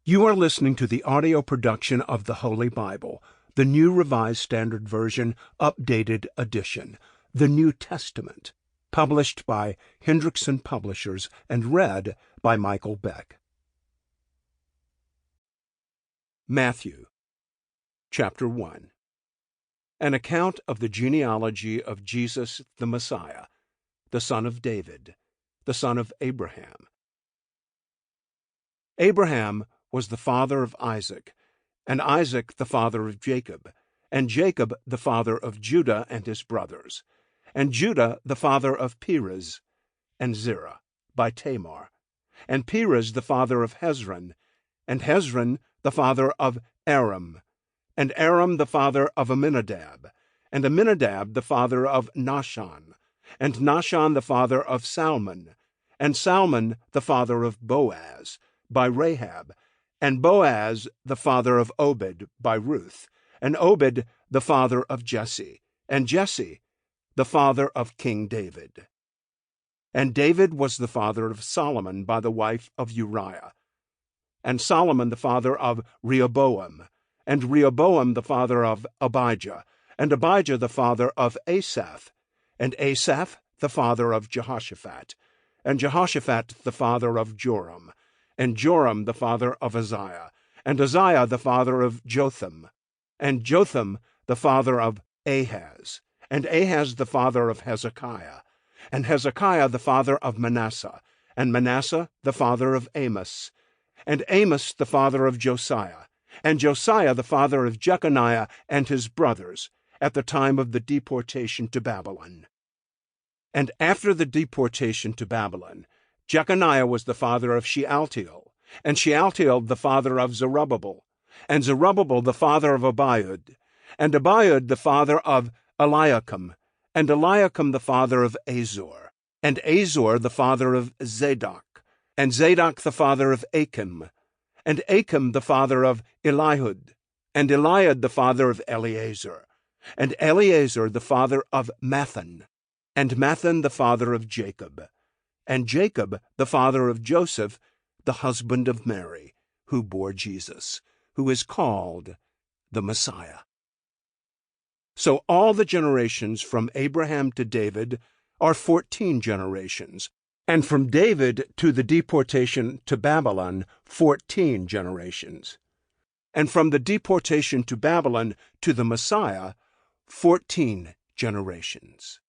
You are listening to the audio production of the Holy Bible, the New Revised Standard Version, Updated Edition, the New Testament, published by Hendrickson Publishers and read by Michael Beck. Matthew, Chapter 1. An account of the genealogy of Jesus the Messiah, the son of David, the son of Abraham. Abraham was the father of Isaac, and Isaac the father of Jacob, and Jacob the father of Judah and his brothers, and Judah the father of Perez and Zerah by Tamar, and Perez the father of Hezron, and Hezron the father of Aram, and Aram the father of Amminadab, and Amminadab the father of Nahshon, and Nahshon the father of Salmon, and Salmon the father of Boaz by Rahab, and Boaz the father of Obed by Ruth, and Obed the father of Jesse, and Jesse the father of King David. And David was the father of Solomon by the wife of Uriah, and Solomon the father of Rehoboam, and Rehoboam the father of Abijah, and Abijah the father of Asaph, and Asaph the father of Jehoshaphat, and Jehoshaphat the father of Joram, and Joram the father of Uzziah, and Uzziah the father of Jotham, and Jotham the father of Ahaz, and Ahaz the father of Hezekiah, and Hezekiah the father of Manasseh, and Manasseh the father of Amos, and Amos the father of Josiah, and Josiah the father of Jeconiah and his brothers, at the time of the deportation to Babylon. And after the deportation to Babylon, Jeconiah was the father of Shealtiel, and Shealtiel the father of Zerubbabel, and Zerubbabel the father of Abiud, and Abiud the father of Eliakim, and Eliakim the father of Azor, and Azor the father of Zadok, and Zadok the father of Achim, and Achim the father of Eliud, and Eliud the father of Eleazar, and Eleazar the father of Mathan, and Mathan the father of Jacob, and Jacob the father of Joseph, the husband of Mary, who bore Jesus, who is called the Messiah. So all the generations from Abraham to David are 14 generations, and from David to the deportation to Babylon, 14 generations. And from the deportation to Babylon to the Messiah, 14 generations.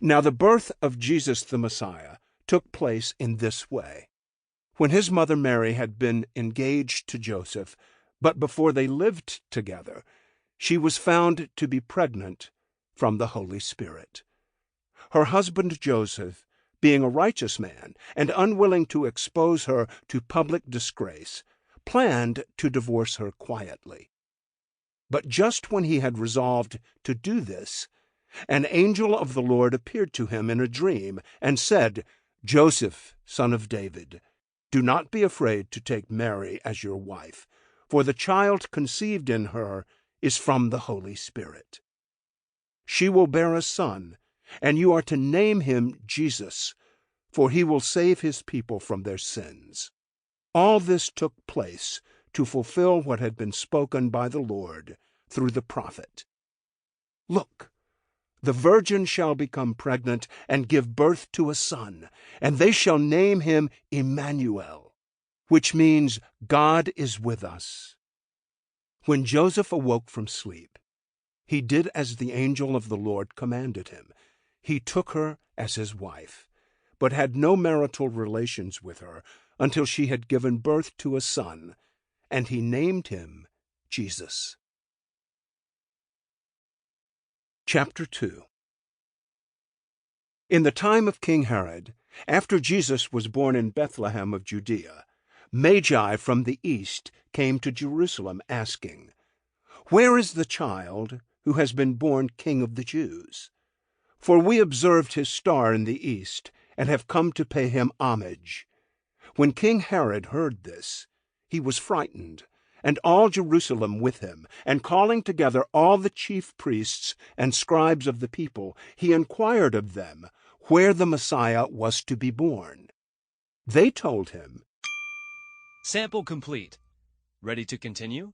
Now the birth of Jesus the Messiah took place in this way. When his mother Mary had been engaged to Joseph, but before they lived together, she was found to be pregnant from the Holy Spirit. Her husband Joseph, being a righteous man and unwilling to expose her to public disgrace, planned to divorce her quietly. But just when he had resolved to do this, an angel of the Lord appeared to him in a dream and said, "Joseph, son of David, do not be afraid to take Mary as your wife, for the child conceived in her is from the Holy Spirit. She will bear a son, and you are to name him Jesus, for he will save his people from their sins." All this took place to fulfill what had been spoken by the Lord through the prophet. "Look, the virgin shall become pregnant and give birth to a son, and they shall name him Emmanuel," which means God is with us. When Joseph awoke from sleep, he did as the angel of the Lord commanded him. He took her as his wife, but had no marital relations with her until she had given birth to a son, and he named him Jesus. Chapter 2. In the time of King Herod, after Jesus was born in Bethlehem of Judea, Magi from the east came to Jerusalem, asking, "Where is the child who has been born King of the Jews? For we observed his star in the east, and have come to pay him homage." When King Herod heard this, he was frightened, and all Jerusalem with him, and calling together all the chief priests and scribes of the people, he inquired of them where the Messiah was to be born. They told him, Sample complete. Ready to continue?